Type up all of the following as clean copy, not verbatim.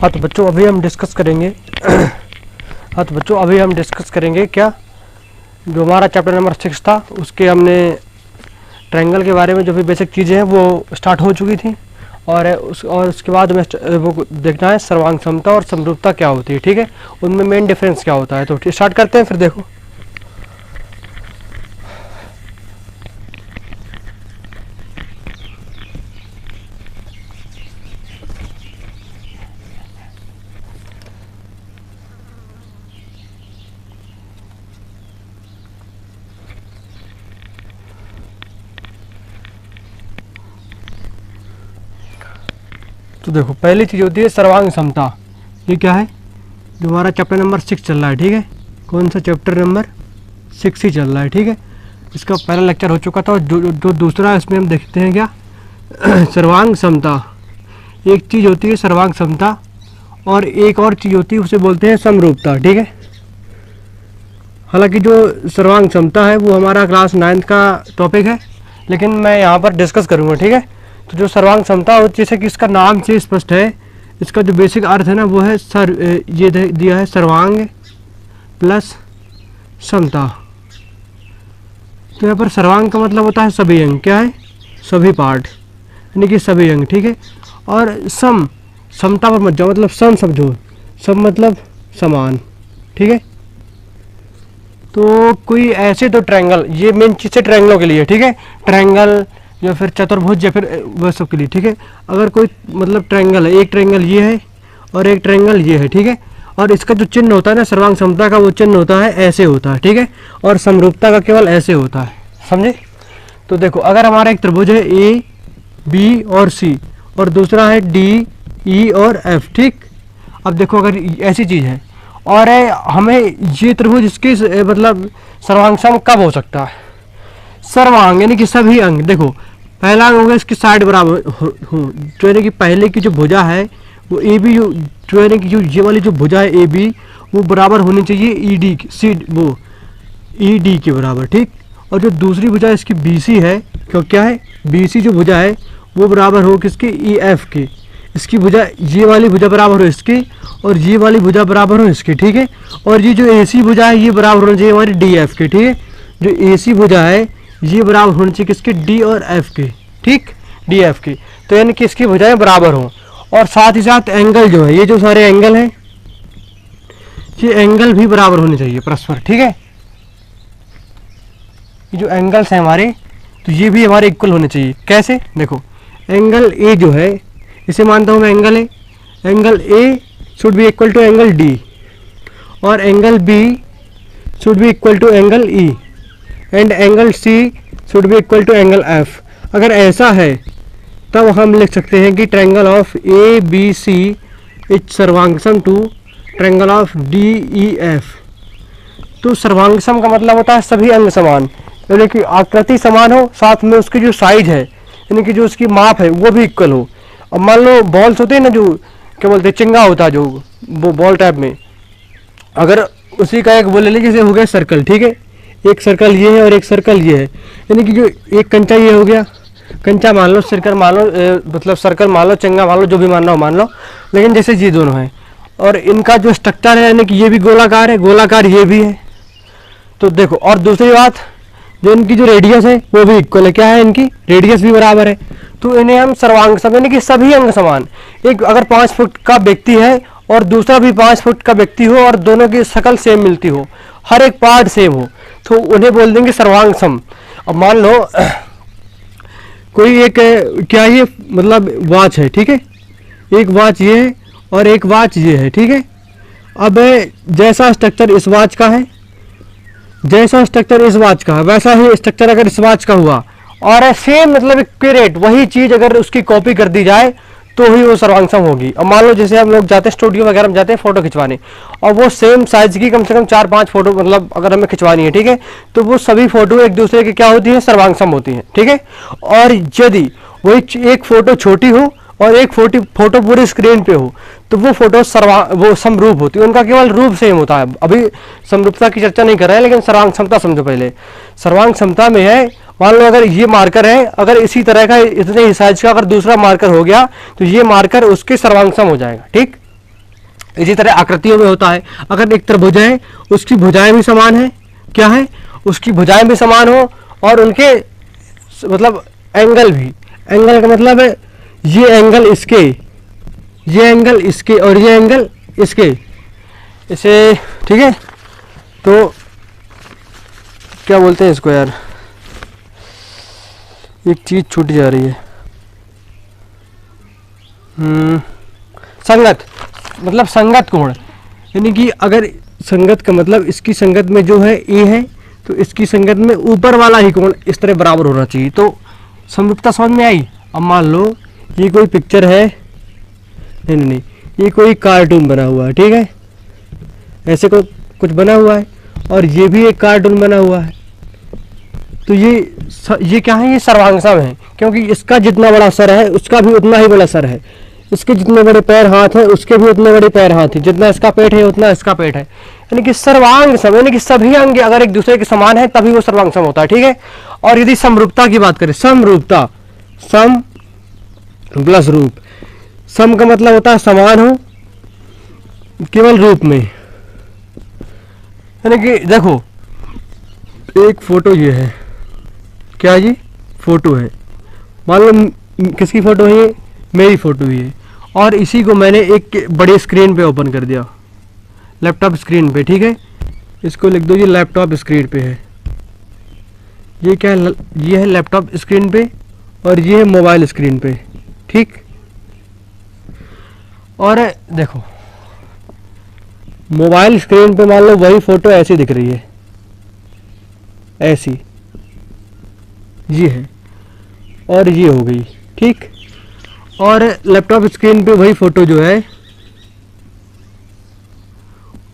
हाँ तो बच्चों अभी हम डिस्कस करेंगे क्या, जो हमारा चैप्टर नंबर 6 था उसके हमने ट्रायंगल के बारे में जो भी बेसिक चीज़ें हैं वो स्टार्ट हो चुकी थी, और उसके बाद हमें वो देखना है सर्वांग समता और समरूपता क्या होती है। ठीक है, उनमें मेन डिफरेंस क्या होता है। तो स्टार्ट करते हैं। फिर देखो तो देखो पहली चीज़ होती है सर्वांग समता। ये क्या है, जो हमारा चैप्टर नंबर 6 चल रहा है। ठीक है, कौन सा चैप्टर नंबर 6 ही चल रहा है। ठीक है, इसका पहला लेक्चर हो चुका था, और जो दूसरा है इसमें हम देखते हैं क्या सर्वांग समता। एक चीज़ होती है सर्वांग समता, और एक और चीज़ होती है उसे बोलते हैं समरूपता। ठीक है, हालांकि जो सर्वांग समता है वो हमारा क्लास 9th का टॉपिक है, लेकिन मैं यहाँ पर डिस्कस करूँगा। ठीक है, तो जो सर्वांग समता हो, जैसे कि इसका नाम से स्पष्ट है, इसका जो बेसिक अर्थ है ना वो है ये दिया है सर्वांग प्लस समता। तो यहाँ पर सर्वांग का मतलब होता है सभी अंग। क्या है, सभी पार्ट, यानी कि सभी अंग। ठीक है, और समता पर मत जाओ, मतलब सम समझो, सम मतलब समान। ठीक है, तो कोई ऐसे दो ट्रायंगल, ये मेन चीज़ है ट्रायंगलों के लिए। ठीक है, ट्रायंगल या फिर चतुर्भुज या फिर वह सब के लिए। ठीक है, अगर कोई मतलब ट्रायंगल है, एक ट्रायंगल ये है और एक ट्रायंगल ये है। ठीक है, और इसका जो चिन्ह होता है ना सर्वांग समता का, वो चिन्ह होता है ऐसे होता है। ठीक है, और समरूपता का केवल ऐसे होता है। समझे? तो देखो अगर हमारा एक त्रिभुज है ए बी और सी, और दूसरा है डी ई और एफ। ठीक, अब देखो अगर ऐसी चीज़ है और हमें ये त्रिभुज इसके मतलब सर्वांग सम कब हो सकता है? सर्वांग यानी कि सभी अंग। देखो पहला अंग होगा इसकी साइड बराबर हो, जो यानी कि पहले की जो भुजा है वो ए बी, जो यानी कि जो ये वाली जो भुजा है ए बी वो बराबर होनी चाहिए ई डी सी, वो ई डी के बराबर। ठीक, और जो दूसरी भुजा इसकी बी सी है, क्यों क्या है बी सी जो भुजा है वो बराबर हो किसकी, ई एफ के। इसकी भुजा, ये वाली भुजा बराबर हो इसकी, और ये वाली भुजा बराबर हो इसकी। ठीक है, और ये जो ए सी भुजा है ये बराबर होनी चाहिए हमारी डी एफ के। ठीक है, जो ए सी भुजा है ये बराबर होनी चाहिए किसके, डी और एफ के। ठीक, डी एफ की, तो यानी कि इसकी भुजाएं बराबर हो, और साथ ही साथ एंगल जो है, ये जो सारे एंगल हैं ये एंगल भी बराबर होने चाहिए परस्पर। ठीक है, ये जो एंगल्स हैं हमारे, तो ये भी हमारे इक्वल होने चाहिए। कैसे? देखो एंगल ए जो है इसे मानता हूँ मैं angle A, angle A should be equal to angle D, और angle B should be equal to angle E, and angle C should be equal to angle F. अगर ऐसा है तब हम लिख सकते हैं कि triangle of A B C is सर्वांगसम to triangle of D E F. तो सर्वांगसम का मतलब होता है सभी अंग समान, यानी कि आकृति समान हो, साथ में उसकी जो साइज है यानी कि जो उसकी माप है वो भी इक्वल हो। अब मान लो बॉल्स होते हैं ना, जो क्या बोलते हैं चिंगा होता है जो वो बॉल टाइप में, अगर उसी का एक वो ले लीजिए, जैसे हो गया सर्कल। ठीक है, एक सर्कल ये है और एक सर्कल ये है, यानी कि जो एक कंचा ये हो गया, कंचा मान लो, सर्कल मान लो, मतलब सर्कल मान लो, चंगा मान लो, जो भी मानना हो मान लो, लेकिन जैसे ये दोनों हैं और इनका जो स्ट्रक्चर है यानी कि ये भी गोलाकार है, गोलाकार ये भी है। तो देखो, और दूसरी बात जो इनकी जो रेडियस है वो भी इक्वल है। क्या है, इनकी रेडियस भी बराबर है। तो इन्हें हम सर्वांग सम, यानी कि सभी अंग समान। एक अगर 5 फुट का व्यक्ति है और दूसरा भी 5 फुट का व्यक्ति हो और दोनों की शक्ल सेम मिलती हो, हर एक पार्ट सेम हो, तो उन्हें बोल देंगे सर्वांग सम। अब मान लो कोई एक क्या ये मतलब वॉच है। ठीक है, एक वॉच ये है और एक वॉच ये है। ठीक है, अब जैसा स्ट्रक्चर इस वॉच का है, जैसा स्ट्रक्चर इस वॉच का है, वैसा ही स्ट्रक्चर अगर इस वॉच का हुआ, और सेम मतलब एक्यूरेट वही चीज़ अगर उसकी कॉपी कर दी जाए तो ही वो सर्वांग सम होगी। अब मान लो जैसे हम लोग जाते हैं स्टूडियो वगैरह में जाते हैं फोटो खिंचवाने, और वो सेम साइज की कम से कम 4-5 फोटो मतलब अगर हमें खिंचवानी है। ठीक है, तो वो सभी फोटो एक दूसरे की क्या होती है, सर्वांग सम होती हैं। ठीक है, और यदि वही एक फोटो छोटी हो और एक फोटो पूरी स्क्रीन पे हो तो वो फोटो वो समरूप होती है, उनका केवल रूप सेम होता है। अभी समरूपता की चर्चा नहीं कर रहे हैं, लेकिन सर्वांग समता समझो पहले। सर्वांग समता में है, मान लो अगर ये मार्कर है, अगर इसी तरह का इतने ही साइज का अगर दूसरा मार्कर हो गया तो ये मार्कर उसके सर्वांग सम हो जाएगा। ठीक, इसी तरह आकृतियों में होता है, अगर एक त्रिभुज है उसकी भुजाएं भी समान है, क्या है, उसकी भुजाएं भी समान हो और उनके मतलब एंगल भी, एंगल का मतलब है ये एंगल इसके, ये एंगल इसके और ये एंगल इसके, इसे, ठीक है। तो क्या बोलते हैं इसको यार, एक चीज छूट जा रही है, संगत, मतलब संगत कोण, यानी कि अगर संगत का मतलब इसकी संगत में जो है ए है तो इसकी संगत में ऊपर वाला ही कोण इस तरह बराबर होना चाहिए। तो समरूपता समझ में आई। अब मान लो ये कोई पिक्चर है, नहीं नहीं नहीं, ये कोई कार्टून बना हुआ है, ठीक है, ऐसे को कुछ बना हुआ है और ये भी एक कार्टून बना हुआ है, तो ये क्या है, ये सर्वांगसम है, क्योंकि इसका जितना बड़ा सर है उसका भी उतना ही बड़ा सर है, इसके जितने बड़े पैर हाथ हैं उसके भी उतने बड़े पैर हाथ हैं, जितना इसका पेट है उतना इसका पेट है, यानी कि सर्वांग सम, यानी कि सभी अंग अगर एक दूसरे के समान है तभी वो सर्वांग सम होता है, ठीक है। और यदि समरूपता की बात करें, समरूपता, सम प्लस रूप, सम का मतलब होता है समान हो केवल रूप में, यानी कि देखो एक फोटो ये है, क्या जी फोटो है, मान लो किसकी फोटो है, ये मेरी फोटो ही है, और इसी को मैंने एक बड़े स्क्रीन पे ओपन कर दिया, लैपटॉप स्क्रीन पे, ठीक है, इसको लिख दो ये लैपटॉप स्क्रीन पे है, ये क्या है, ये है लैपटॉप स्क्रीन पे और ये है मोबाइल स्क्रीन पे, ठीक। और देखो मोबाइल स्क्रीन पे मान लो वही फोटो ऐसी दिख रही है, ऐसी ये है और ये हो गई, ठीक। और लैपटॉप स्क्रीन पे वही फोटो जो है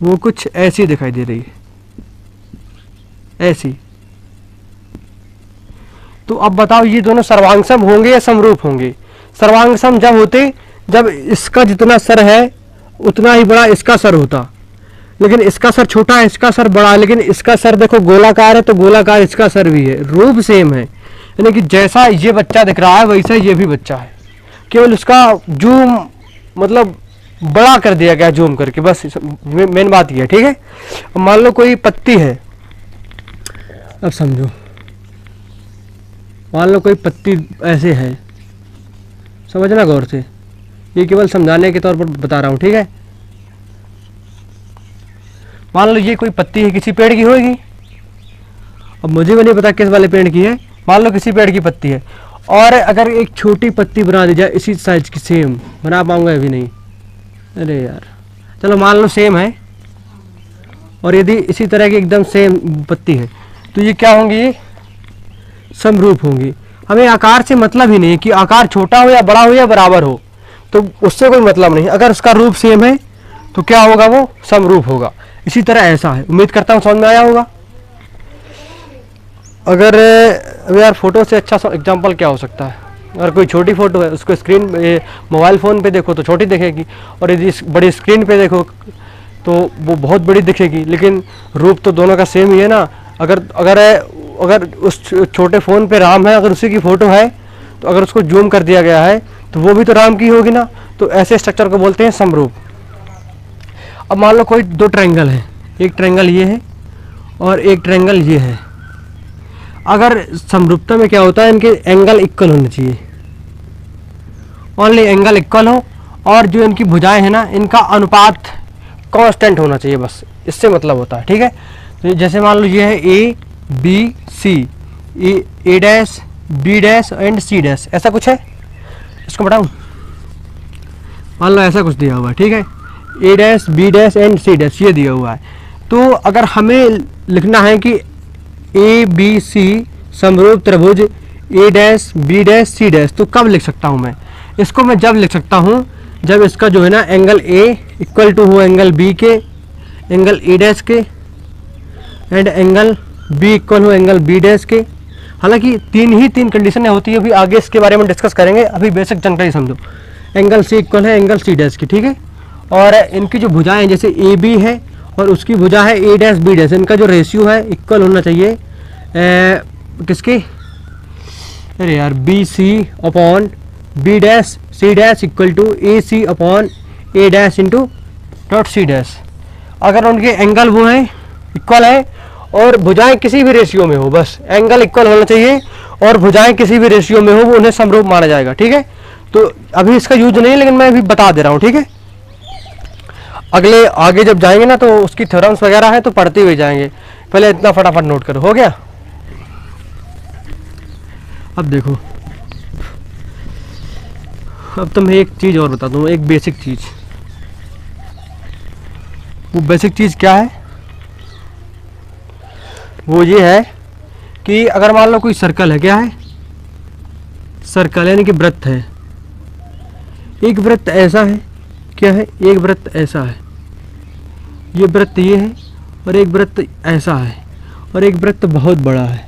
वो कुछ ऐसी दिखाई दे रही है, ऐसी। तो अब बताओ ये दोनों सर्वांगसम होंगे या समरूप होंगे? सर्वांगसम जब होते जब इसका जितना सर है उतना ही बड़ा इसका सर होता, लेकिन इसका सर छोटा है इसका सर बड़ा है, लेकिन इसका सर देखो गोलाकार है तो गोलाकार इसका सर भी है, रूप सेम है, यानी कि जैसा ये बच्चा दिख रहा है वैसा ये भी बच्चा है, केवल उसका जूम मतलब बड़ा कर दिया गया जूम करके, बस मेन बात ये है, ठीक है। अब मान लो कोई पत्ती है, अब समझो मान लो कोई पत्ती ऐसे है, समझना गौर से, ये केवल समझाने के तौर पर बता रहा हूँ, ठीक है। मान लो ये कोई पत्ती है किसी पेड़ की होगी, अब मुझे भी नहीं पता किस वाले पेड़ की है, मान लो किसी पेड़ की पत्ती है, और अगर एक छोटी पत्ती बना दी जाए इसी साइज की, सेम बना पाऊंगा अभी नहीं, अरे यार चलो मान लो सेम है, और यदि इसी तरह की एकदम सेम पत्ती है तो ये क्या होंगी, ये समरूप होंगी। हमें आकार से मतलब ही नहीं कि आकार छोटा हो या बड़ा हो या बराबर हो, तो उससे कोई मतलब नहीं, अगर उसका रूप सेम है तो क्या होगा, वो समरूप होगा। इसी तरह ऐसा है, उम्मीद करता हूँ समझ में आया होगा। अगर यार फोटो से अच्छा एग्जांपल क्या हो सकता है, अगर कोई छोटी फोटो है उसको स्क्रीन मोबाइल फ़ोन पे देखो तो छोटी दिखेगी, और यदि बड़ी स्क्रीन पे देखो तो वो बहुत बड़ी दिखेगी, लेकिन रूप तो दोनों का सेम ही है ना। अगर अगर अगर उस छोटे फ़ोन पे राम है, अगर उसी की फ़ोटो है तो अगर उसको जूम कर दिया गया है तो वो भी तो राम की होगी ना, तो ऐसे स्ट्रक्चर को बोलते हैं समरूप। अब मान लो कोई दो ट्रायंगल है, एक ट्रायंगल ये है और एक ट्रायंगल ये है, अगर समरूपता में क्या होता है, इनके एंगल इक्वल होने चाहिए, ओनली एंगल इक्वल हो, और जो इनकी भुजाएं हैं ना इनका अनुपात कांस्टेंट होना चाहिए, बस इससे मतलब होता है, ठीक है। तो जैसे मान लो ये है A B C, A dash B dash and C dash, ऐसा कुछ है, इसको बताऊं, मान लो ऐसा कुछ दिया हुआ है, ठीक है, A dash B dash and C dash ये दिया हुआ है। तो अगर हमें लिखना है कि ए बी सी समरूप त्रिभुज A dash B dash C dash, तो कब लिख सकता हूँ मैं इसको? मैं जब लिख सकता हूँ जब इसका जो है ना एंगल ए इक्वल टू हो एंगल बी के, एंगल ए डैश के, एंड एंगल बी इक्वल हो एंगल बी डैश के। हालांकि तीन कंडीशनें होती है, अभी आगे इसके बारे में डिस्कस करेंगे, अभी बेसिक जानकारी समझो। एंगल सी इक्वल है एंगल सी डैश की, ठीक है, और इनकी जो भुजाएं जैसे ए बी है और उसकी भुजा है ए डैश बी डैश, इनका जो रेशियो है इक्वल होना चाहिए किसके, अरे यार B C upon B dash C dash equal to A C upon A dash into dot C dash. अगर उनके एंगल वो है इक्वल है और भुजाएं किसी भी रेशियो में हो, बस एंगल इक्वल होना चाहिए और भुजाएं किसी भी रेशियो में हो, वो उन्हें समरूप माना जाएगा। ठीक है, तो अभी इसका यूज नहीं है, लेकिन मैं अभी बता दे रहा हूँ। ठीक है, अगले आगे जब जाएंगे ना तो उसकी थ्योरम्स वगैरह है तो पढ़ते हुए जाएंगे, पहले इतना फटाफट नोट करो। हो गया? अब देखो, अब तो मैं एक चीज़ और बता दूँ, एक बेसिक चीज़। वो बेसिक चीज़ क्या है? वो ये है कि अगर मान लो कोई सर्कल है, क्या है? सर्कल यानी कि वृत्त है। एक वृत्त ऐसा है, क्या है? एक वृत्त ऐसा है, ये वृत्त ये है, और एक वृत्त ऐसा है, और एक वृत्त बहुत बड़ा है,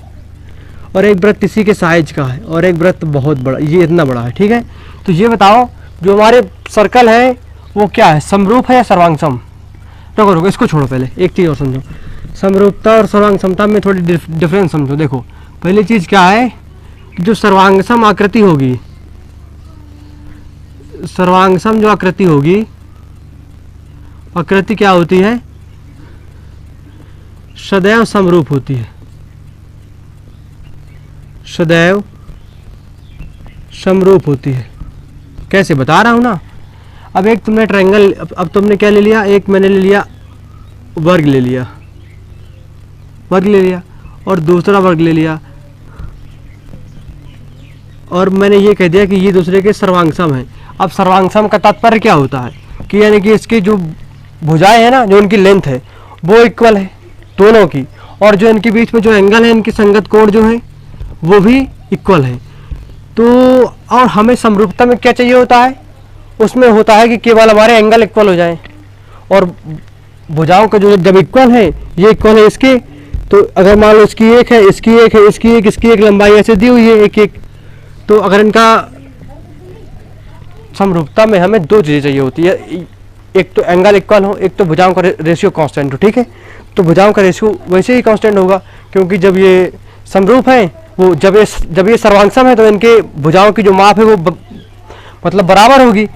और एक वृत्त इसी के साइज का है, और एक वृत्त बहुत बड़ा, ये इतना बड़ा है। ठीक है, तो ये बताओ जो हमारे सर्कल है वो क्या है, समरूप है या सर्वांगसम? रुको रुको, इसको छोड़ो, पहले एक चीज़ और समझो। समरूपता और सर्वांगसमता में थोड़ी डिफरेंस समझो। देखो, पहली चीज़ क्या है कि जो सर्वांगसम आकृति होगी, सर्वांगसम जो आकृति होगी, आकृति क्या होती है? सदैव समरूप होती है, सदैव समरूप होती है। कैसे? बता रहा हूं ना। अब एक तुमने ट्रायंगल, अब तुमने क्या ले लिया? एक मैंने ले लिया वर्ग, ले लिया वर्ग ले लिया, और दूसरा वर्ग ले लिया, और मैंने ये कह दिया कि ये दूसरे के सर्वांगसम है। अब सर्वांगसम का तात्पर्य क्या होता है कि यानी कि इसकी जो भुजाएं है ना, जो इनकी लेंथ है वो इक्वल है दोनों की, और जो इनके बीच में जो एंगल है, इनकी संगत कोण जो है वो भी इक्वल है। तो और हमें समरूपता में क्या चाहिए होता है? उसमें होता है कि केवल हमारे एंगल इक्वल हो जाएं, और भुजाओं का जो जब इक्वल है, ये इक्वल है इसके, तो अगर मान लो इसकी एक है, इसकी एक है, इसकी एक लंबाई ऐसे दी हुई है एक एक, तो अगर इनका समरूपता में हमें दो चीज़ें चाहिए होती है, एक तो एंगल इक्वल हो, एक तो भुजाओं का रेशियो कांस्टेंट हो। ठीक है, तो भुजाओं का रेशियो वैसे ही कांस्टेंट होगा, क्योंकि जब ये समरूप है, वो जब ये सर्वांगसम है, तो इनके भुजाओं की जो माप है वो मतलब बराबर होगी।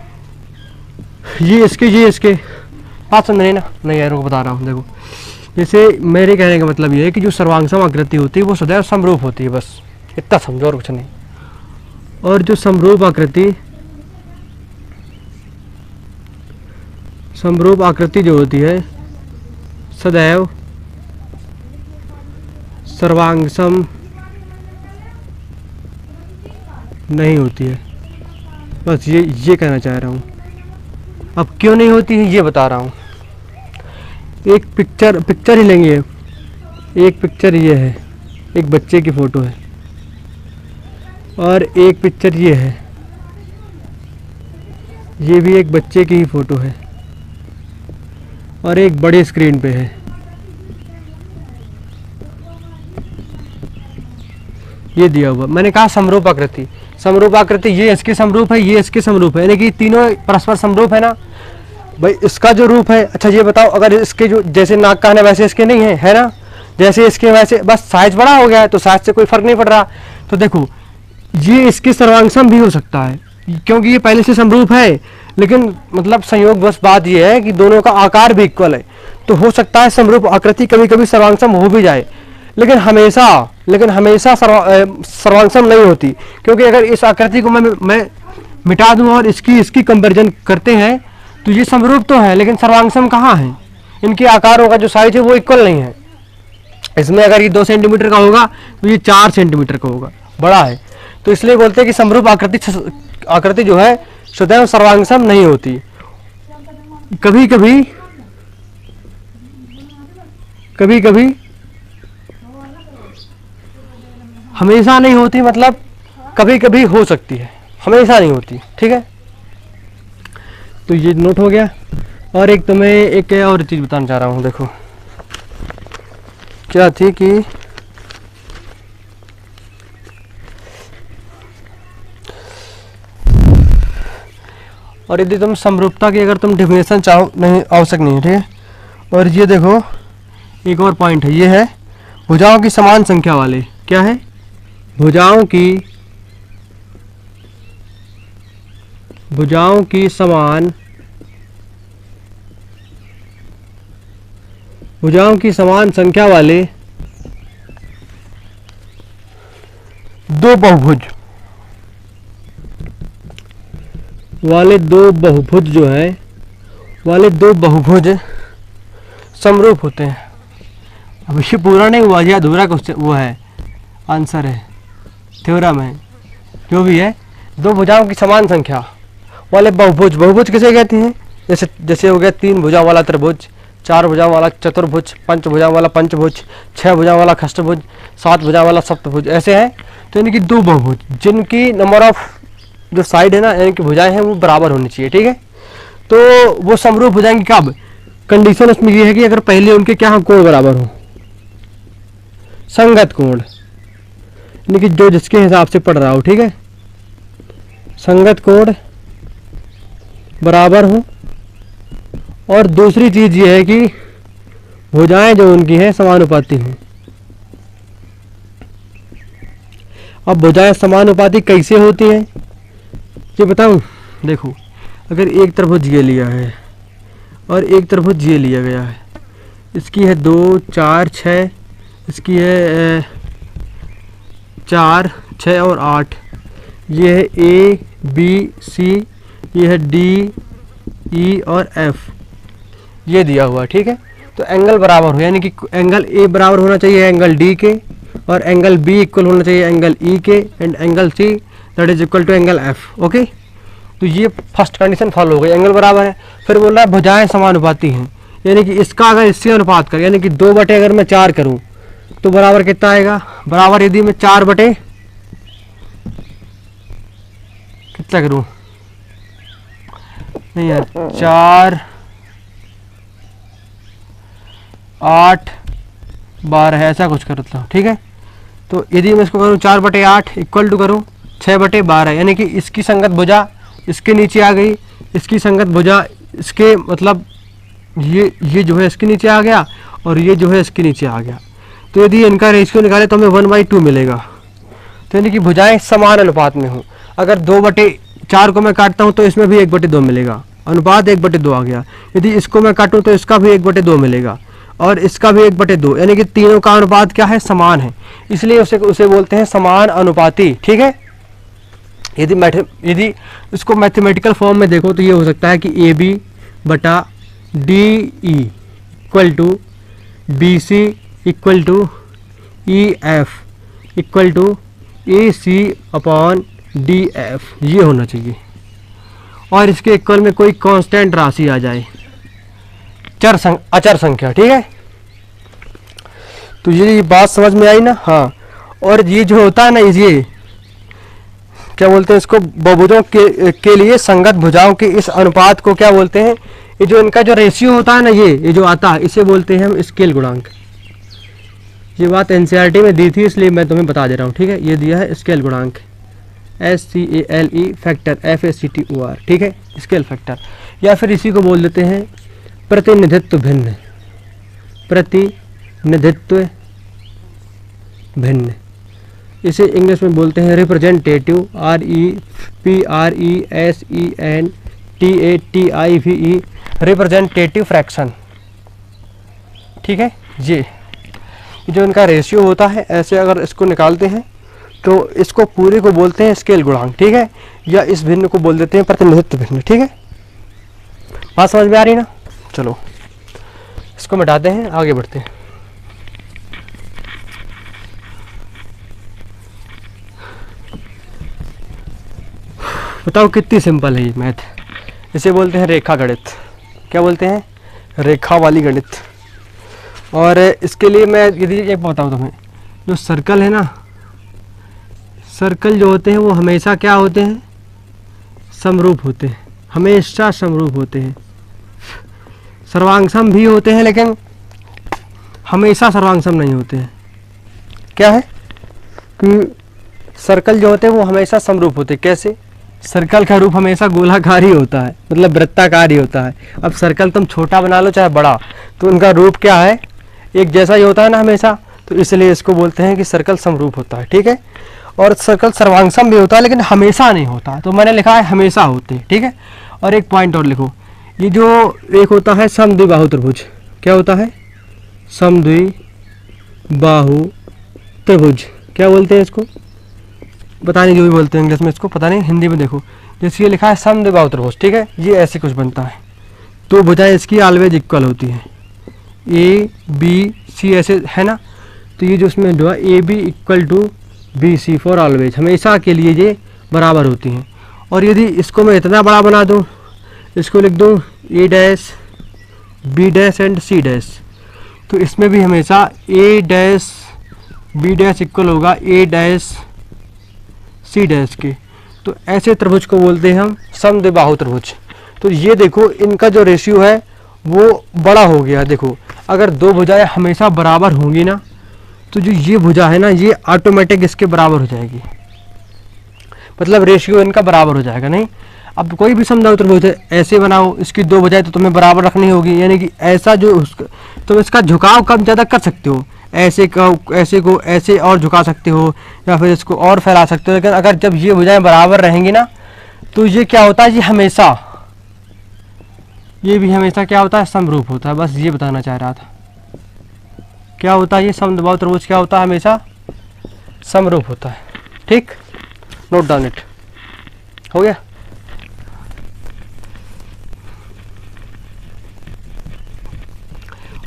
ये इसके बात समझ रहे ना? नहीं यार, बता रहा हूँ। देखो, जैसे मेरे कहने का मतलब ये है कि जो सर्वांगसम आकृति होती है वो सदैव समरूप होती है, बस इतना समझो और कुछ नहीं। और जो समरूप आकृति जो होती है सदैव सर्वांगसम नहीं होती है, बस ये कहना चाह रहा हूँ। अब क्यों नहीं होती है ये बता रहा हूँ। एक पिक्चर ही लेंगे, एक पिक्चर ये है, एक बच्चे की फ़ोटो है, और एक पिक्चर ये है, ये भी एक बच्चे की ही फ़ोटो है, और एक बड़े स्क्रीन पे है। ये दिया हुआ, मैंने कहा समरूप आकृति। समरूप आकृति ये इसके समरूप है, ये इसके समरूप है, यानी कि तीनों परस्पर समरूप है ना भाई। इसका जो रूप है, अच्छा ये बताओ, अगर इसके जो जैसे नाक कान है वैसे इसके नहीं है ना, जैसे इसके वैसे, बस साइज बड़ा हो गया है तो साइज से कोई फर्क नहीं पड़ रहा। तो देखो, ये इसके सर्वांगसम भी हो सकता है, क्योंकि ये पहले से समरूप है, लेकिन मतलब संयोग बस बात ये है कि दोनों का आकार भी इक्वल है, तो हो सकता है समरूप आकृति कभी कभी सर्वांगसम हो भी जाए, लेकिन हमेशा सर्वांगसम नहीं होती। क्योंकि अगर इस आकृति को मैं मिटा दूं और इसकी कंपैरिजन करते हैं तो ये समरूप तो है, लेकिन सर्वांगसम कहाँ है? इनके आकारों का जो साइज है वो इक्वल नहीं है। इसमें अगर ये 2 सेंटीमीटर का होगा तो ये 4 सेंटीमीटर का होगा, बड़ा है। तो इसलिए बोलते हैं कि समरूप आकृति जो है सदैव सर्वांगसम नहीं होती। कभी कभी हमेशा नहीं होती, मतलब कभी कभी हो सकती है, हमेशा नहीं होती। ठीक है, तो ये नोट हो गया। और एक तुम्हें एक और चीज़ बताना चाह रहा हूँ। देखो क्या थी कि और यदि तुम समरूपता की अगर तुम डेफिनेशन चाहो, नहीं आवश्यक नहीं है, ठीक है। और ये देखो एक और पॉइंट है, ये है भुजाओं की समान संख्या वाले, क्या है? भुजाओं की समान भुजाओं की समान संख्या वाले दो बहुभुज दो बहुभुज समरूप होते हैं। अब ये पूरा नहीं हुआ, यह अधूरा क्वेश्चन वो है, आंसर है, थ्योरम है, जो भी है। दो भुजाओं की समान संख्या वाले बहुभुज, बहुभुज किसे कहते हैं? जैसे हो गया 3 भुजाओं वाला त्रिभुज, 4 भुजाओं वाला चतुर्भुज, 5 भुजाओं वाला पंचभुज, 6 भुजाओं वाला खष्टभुज, 7 भुजाओं वाला सप्तभुज, ऐसे हैं। तो यानी कि दो बहुभुज जिनकी नंबर ऑफ जो साइड है ना, यानी कि भुजाएं हैं, वो बराबर होनी चाहिए, ठीक है। तो वो समरूप हो जाएंगे कब? कंडीशन उसमें ये है कि अगर पहले उनके क्या कोण बराबर हो, संगत कोण, यानी कि जो जिसके हिसाब से पढ़ रहा हो, ठीक है, संगत कोण बराबर हो। और दूसरी चीज ये है कि भुजाएं जो उनकी हैं समानुपाती हों। अब भुजाएं समानुपाती कैसे होती हैं ये बताऊं? देखो, अगर एक त्रिभुज ये लिया है और एक त्रिभुज ये लिया गया है, इसकी है 2, 4, 6, इसकी है 4, 6 और 8, ये है A, B, C, ये है D, E और F, ये दिया हुआ, ठीक है। तो एंगल बराबर हो, यानी कि एंगल A बराबर होना चाहिए एंगल D के, और एंगल B इक्वल होना चाहिए एंगल E के, and angle C that is equal to angle F। Okay, तो ये फर्स्ट कंडीशन फॉलो हो गई, एंगल बराबर है। फिर बोल रहा है भुजाएं समानुपाती हैं, यानी कि इसका अगर इससे अनुपात कर, यानी कि 2 बटे अगर मैं 4 करूं तो बराबर कितना आएगा? बराबर यदि मैं 4 बटे कितना करूं, नहीं यार, 4, 8, 12 ऐसा कुछ करता हूँ, ठीक है। तो यदि मैं इसको करूँ 4 बटे 8 इक्वल टू करूँ 6 बटे 12, यानी कि इसकी संगत भुजा इसके नीचे आ गई, इसकी संगत भुजा इसके मतलब ये जो है इसके नीचे आ गया, और ये जो है इसके नीचे आ गया। तो यदि इनका रेशियो निकाले तो हमें 1/2 मिलेगा। तो यानी कि भुजाएं समान अनुपात में हो। अगर 2 बटे 4 को मैं काटता हूँ तो इसमें भी 1/2 मिलेगा, अनुपात 1/2 आ गया। यदि इसको मैं काटूँ तो इसका भी 1/2 मिलेगा, और इसका भी 1/2, यानी कि तीनों का अनुपात क्या है? समान है, इसलिए उसे बोलते हैं समान अनुपाती, ठीक है। यदि इसको मैथमेटिकल फॉर्म में देखो तो ये हो सकता है कि AB बटा DE equal to BC equal to EF equal to AC upon DF, ये होना चाहिए। और इसके इक्वल में कोई कांस्टेंट राशि आ जाए, अचर संख्या, ठीक है। तो ये बात समझ में आई ना? हाँ। और ये जो होता है ना, ये क्या बोलते हैं इसको? बहुभुजों के लिए संगत भुजाओं के इस अनुपात को क्या बोलते हैं? ये जो इनका जो रेशियो होता है ना, ये जो आता है, इसे बोलते हैं हम स्केल गुणांक। ये बात एनसीईआरटी में दी थी, इसलिए मैं तुम्हें बता दे रहा हूँ, ठीक है। ये दिया है स्केल गुणांक, SCALE फैक्टर, FACTOR, ठीक है, स्केल फैक्टर। या फिर इसी को बोल देते हैं प्रतिनिधित्व भिन्न, प्रतिनिधित्व भिन्न। इसे इंग्लिश में बोलते हैं रिप्रेजेंटेटिव, REPRESENTATIVE, रिप्रेजेंटेटिव फ्रैक्शन, ठीक है। ये जो इनका रेशियो होता है, ऐसे अगर इसको निकालते हैं तो इसको पूरे को बोलते हैं स्केल गुणांक, ठीक है, या इस भिन्न को बोल देते हैं प्रतिनिधित्व भिन्न, ठीक है। बात समझ में आ रही ना? चलो इसको मिटाते हैं, आगे बढ़ते हैं। बताओ कितनी सिंपल है ये मैथ। इसे बोलते हैं रेखा गणित। क्या बोलते हैं? रेखा वाली गणित। और इसके लिए मैं यदि एक बताऊँ तुम्हें, जो सर्कल है ना, सर्कल जो होते हैं वो हमेशा क्या होते हैं? समरूप होते हैं, हमेशा समरूप होते हैं। सर्वांगसम भी होते हैं, लेकिन हमेशा सर्वांगसम नहीं होते हैं। क्या है कि सर्कल जो होते हैं वो हमेशा समरूप होते हैं। कैसे? सर्कल का रूप हमेशा गोलाकार ही होता है, मतलब वृत्ताकार ही होता है। अब सर्कल तुम छोटा बना लो चाहे बड़ा, तो उनका रूप क्या है? एक जैसा ही होता है ना हमेशा। तो इसलिए इसको बोलते हैं कि सर्कल समरूप होता है, ठीक है। और सर्कल सर्वांगसम भी होता है, लेकिन हमेशा नहीं होता। तो मैंने लिखा है हमेशा होते हैं, ठीक है। और एक पॉइंट और लिखो, ये जो एक होता है समद्विबाहु त्रिभुज। क्या होता है? समद्विबाहु त्रिभुज, क्या बोलते हैं इसको, पता नहीं, जो भी बोलते हैं इंग्लिश में इसको पता नहीं, हिंदी में देखो जैसे ये लिखा है समद्विबाहु त्रिभुज, ठीक है। ये ऐसे कुछ बनता है, तो भुजाएं इसकी ऑलवेज इक्वल होती हैं, ए बी सी ऐसे है ना। तो ये जो इसमें जो है A B equal to B C for always, हमेशा के लिए ये बराबर होती हैं। और यदि इसको मैं इतना बड़ा बना दूँ, इसको लिख दूँ A dash B dash and C dash, तो इसमें भी हमेशा A dash B dash equal होगा ए डैश सी डैश के। तो ऐसे त्रिभुज को बोलते हैं हम समद्विबाहु त्रिभुज। तो ये देखो इनका जो रेशियो है वो बड़ा हो गया। देखो अगर दो भुजाएं हमेशा बराबर होंगी ना, तो जो ये भुजा है ना ये ऑटोमेटिक इसके बराबर हो जाएगी, मतलब रेशियो इनका बराबर हो जाएगा। नहीं, अब कोई भी समद्विबाहु त्रिभुज है ऐसे बनाओ, इसकी दो भुजाएं तो तुम्हें बराबर रखनी होगी, यानी कि ऐसा जो तुम इसका झुकाव कम ज़्यादा कर सकते हो, ऐसे को ऐसे और झुका सकते हो, या फिर इसको और फैला सकते हो। लेकिन अगर जब ये भुजाएं बराबर रहेंगी ना, तो ये क्या होता है, ये हमेशा, ये भी हमेशा क्या होता है, समरूप होता है। बस ये बताना चाह रहा था, क्या होता है ये समद्विबाहु त्रिभुज, क्या होता है, हमेशा समरूप होता है। ठीक, नोट डाउन इट, हो गया।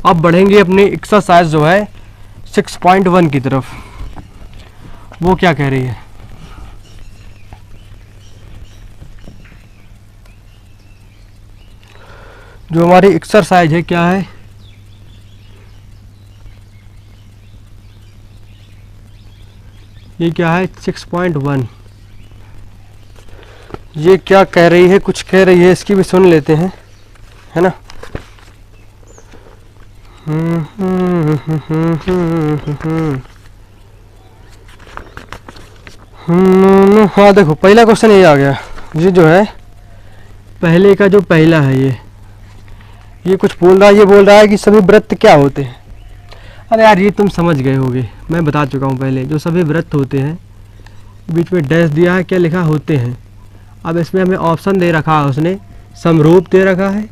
अब बढ़ेंगे अपनी एक्सरसाइज जो है 6.1 की तरफ। वो क्या कह रही है, जो हमारी एक्सरसाइज है क्या है, ये क्या है 6.1। ये क्या कह रही है, कुछ कह रही है, इसकी भी सुन लेते हैं, है ना। हाँ देखो पहला क्वेश्चन ये आ गया। ये जो है पहले का जो पहला है ये कुछ बोल रहा है, ये बोल रहा है कि सभी वृत्त क्या होते हैं। अरे यार ये तुम समझ गए होगे, मैं बता चुका हूँ पहले। जो सभी वृत्त होते हैं, बीच में डैश दिया है, क्या लिखा, होते हैं। अब इसमें हमें ऑप्शन दे रखा है उसने, समरूप दे रखा है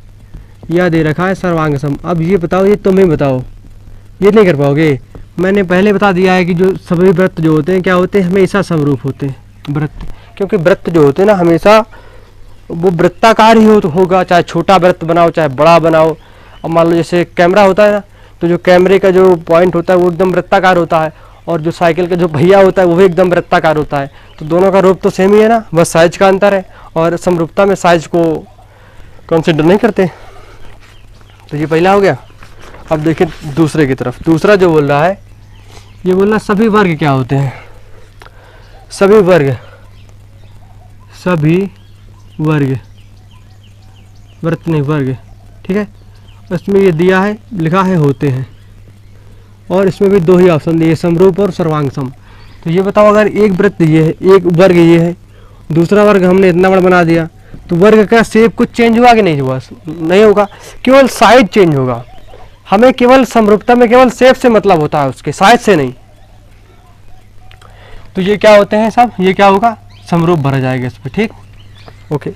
या दे रखा है सर्वांग सम। अब ये बताओ, ये तुम ही बताओ, ये नहीं कर पाओगे। मैंने पहले बता दिया है कि जो सभी वृत्त जो होते हैं क्या होते हैं, हमेशा समरूप होते हैं वृत्त, क्योंकि वृत्त जो होते हैं ना हमेशा वो वृत्ताकार ही होगा, चाहे छोटा वृत्त बनाओ चाहे बड़ा बनाओ। अब मान लो जैसे कैमरा होता है ना, तो जो कैमरे का जो पॉइंट होता है वो एकदम वृत्ताकार होता है, और जो साइकिल का जो पहिया होता है वो भी एकदम वृत्ताकार होता है। तो दोनों का रूप तो सेम ही है ना, बस साइज का अंतर है, और समरूपता में साइज को कंसिडर नहीं करते। तो ये पहला हो गया। अब देखिए दूसरे की तरफ, दूसरा जो बोल रहा है, ये बोल रहा है सभी वर्ग क्या होते हैं, सभी वर्ग, सभी वर्ग, वृत्त नहीं वर्ग, ठीक है। इसमें ये दिया है, लिखा है होते हैं, और इसमें भी दो ही ऑप्शन दिए, समरूप और सर्वांग सम। तो ये बताओ अगर एक वृत्त ये है, एक वर्ग ये है, दूसरा वर्ग हमने इतना बड़ा बना दिया, तो वर्ग का शेप कुछ चेंज हुआ कि नहीं हुआ, नहीं होगा, केवल साइज चेंज होगा। हमें केवल समरूपता में केवल शेप से मतलब होता है, उसके साइज से नहीं। तो ये क्या होते हैं सब, ये क्या होगा, समरूप भरा जाएगा इस पर, ठीक, ओके।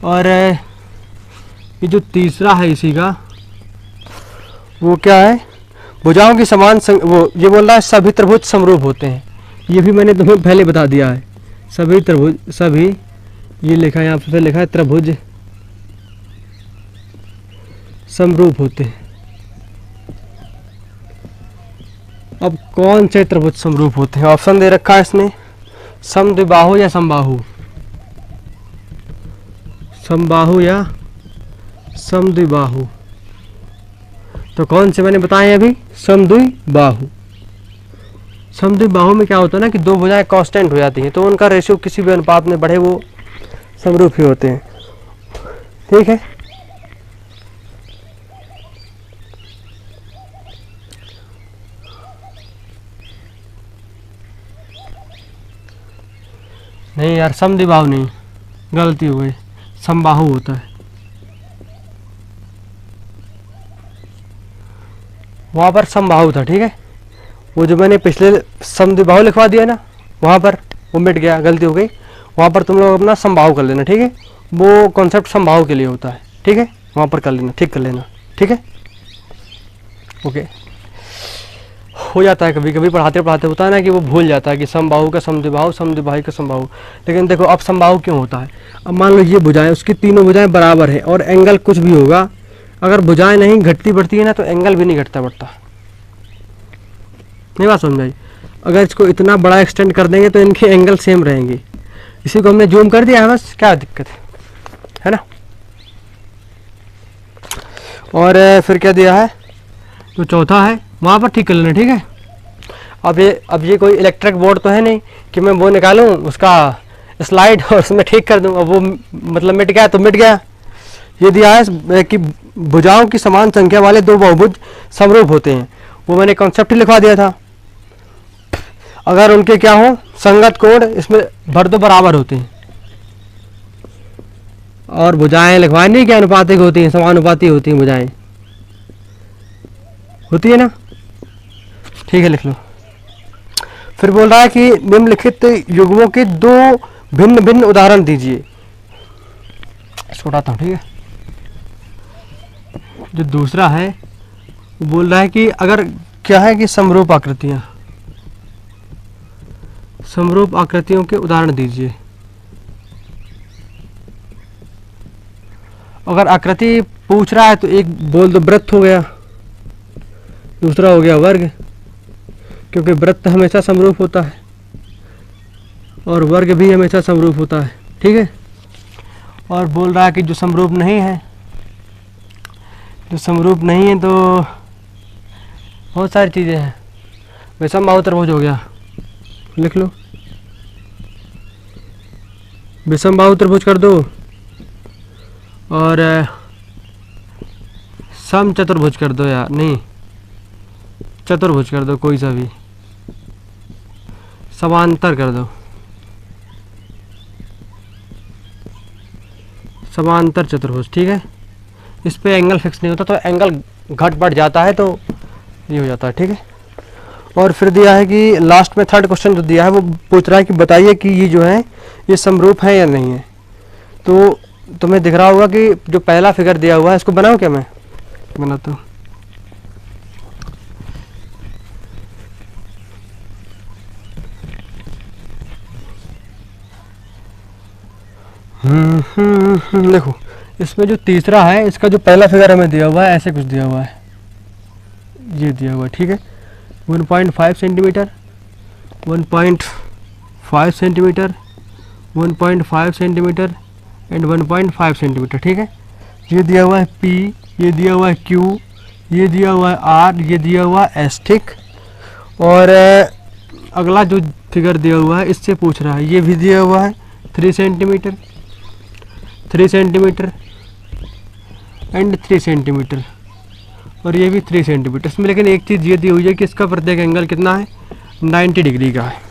और ये जो तीसरा है इसी का, वो क्या है, भुजाओं की समान वो ये बोल रहा है सभी त्रिभुज समरूप होते हैं। ये भी मैंने तुम्हें पहले बता दिया है, सभी त्रिभुज, सभी, ये लिखा है यहाँ पे, लिखा है त्रिभुज समरूप होते हैं। अब कौन से त्रिभुज समरूप होते हैं, ऑप्शन दे रखा है इसमें, समद्विबाहु या समबाहु, समबाहु या समद्विबाहु। तो कौन से मैंने बताए अभी, समद्विबाहु। समद्विबाहु में क्या होता है ना कि दो भुजाएं कांस्टेंट हो जाती हैं, तो उनका रेशियो किसी भी अनुपात में बढ़े वो समरूप ही होते हैं, ठीक है। नहीं यार समद्विबाहु नहीं, गलती हो गई, समबाहु होता है। वहाँ पर समबाहु था, ठीक है। वो जो मैंने पिछले समद्विबाहु लिखवा दिया ना, वहाँ पर वो मिट गया, गलती हो गई। वहाँ पर तुम लोग अपना समबाहु कर लेना, ठीक है। वो कॉन्सेप्ट समबाहु के लिए होता है, ठीक है, वहाँ पर कर लेना, ठीक कर लेना, ठीक है। ओके, हो जाता है कभी कभी पढ़ाते पढ़ाते, होता है ना कि वो भूल जाता है कि समबाहु का समद्विबाहु, समद्विबाहु का समबाहु। लेकिन देखो अब समबाहु क्यों होता है, अब मान लो ये भुजाएं, उसकी तीनों भुजाएं बराबर है और एंगल कुछ भी होगा, अगर भुजाएं नहीं घटती बढ़ती है ना तो एंगल भी नहीं घटता बढ़ता। नहीं बात समझ आई। अगर इसको इतना बड़ा एक्सटेंड कर देंगे तो इनके एंगल सेम रहेंगे। इसी को हमने जूम कर दिया है, बस क्या दिक्कत है ना। और फिर क्या दिया है, जो चौथा है वहाँ पर ठीक कर लेना, ठीक है। अब ये कोई इलेक्ट्रिक बोर्ड तो है नहीं कि मैं वो निकालूं उसका स्लाइड और उसमें ठीक कर दूं। अब वो मतलब मिट गया तो मिट गया। ये दिया है कि भुजाओं की समान संख्या वाले दो बहुभुज समरूप होते हैं, वो मैंने कॉन्सेप्ट ही लिखवा दिया था। अगर उनके क्या हो संगत कोण इसमें भर दो बराबर होते हैं, और भुजाएं लिखवाई नहीं क्या अनुपातिक होती हैं, समानुपाती होती हैं भुजाएं, होती है ना, ठीक है लिख लो। फिर बोल रहा है कि निम्नलिखित युग्मों के दो भिन्न भिन्न उदाहरण दीजिए। छोटा था, ठीक है। जो दूसरा है वो बोल रहा है कि अगर क्या है कि समरूप आकृतियां, समरूप आकृतियों के उदाहरण दीजिए। अगर आकृति पूछ रहा है तो एक बोल दो वृत्त हो गया, दूसरा हो गया वर्ग, क्योंकि वृत्त हमेशा समरूप होता है और वर्ग भी हमेशा समरूप होता है, ठीक है। और बोल रहा है कि जो समरूप नहीं है, जो समरूप नहीं है तो बहुत सारी चीज़ें हैं। विषमबाहु त्रिभुज हो गया, लिख लो, विषमबाहु त्रिभुज कर दो, और सम चतुर्भुज कर दो, यार नहीं चतुर्भुज कर दो, कोई सा भी, समांतर कर दो, समांतर चतुर्भुज, ठीक है। इस पे एंगल फिक्स नहीं होता तो एंगल घट बढ़ जाता है तो ये हो जाता है, ठीक है। और फिर दिया है कि लास्ट में थर्ड क्वेश्चन जो दिया है वो पूछ रहा है कि बताइए कि ये जो है ये समरूप है या नहीं है। तो तुम्हें दिख रहा होगा कि जो पहला फिगर दिया हुआ है इसको बनाऊं क्या, मैं बनाता हूँ। देखो इसमें जो तीसरा है इसका जो पहला फिगर हमें दिया हुआ है ऐसे कुछ दिया हुआ है, ये दिया हुआ है, ठीक है। 1.5 centimetre, 1.5 centimetre, 1.5 centimetre and 1.5 centimetre, ठीक है। ये दिया हुआ है P, ये दिया हुआ है Q, ये दिया हुआ है R, ये दिया हुआ है S, ठीक। और अगला जो फिगर दिया हुआ है इससे पूछ रहा है, ये भी दिया हुआ है 3 सेंटीमीटर, 3 सेंटीमीटर एंड 3 सेंटीमीटर, और ये भी 3 सेंटीमीटर। इसमें लेकिन एक चीज़ ये दी हुई है कि इसका प्रत्येक एंगल कितना है, 90 डिग्री का है,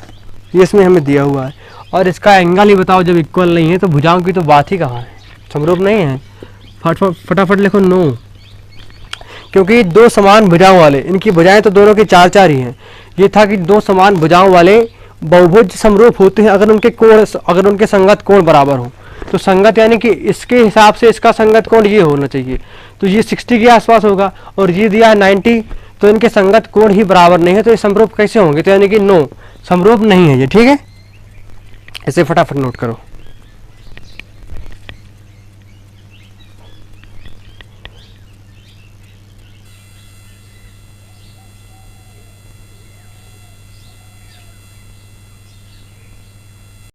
ये इसमें हमें दिया हुआ है। और इसका एंगल ही बताओ जब इक्वल नहीं है तो भुजाओं की तो बात ही कहाँ है, समरूप नहीं है। फटाफट लिखो नो, क्योंकि दो समान भुजाओं वाले, इनकी भुजाएं तो दोनों की 4-4 ही हैं। ये था कि दो समान भुजाओं वाले बहुभुज समरूप होते हैं अगर उनके कोण, अगर उनके संगत कोण बराबर हो। तो संगत यानी कि इसके हिसाब से इसका संगत कोण ये होना चाहिए, तो ये 60 के आसपास होगा, और ये दिया है 90, तो इनके संगत कोण ही बराबर नहीं है, तो ये समरूप कैसे होंगे, तो यानी कि नो, समरूप नहीं है ये, ठीक है। इसे फटाफट नोट करो।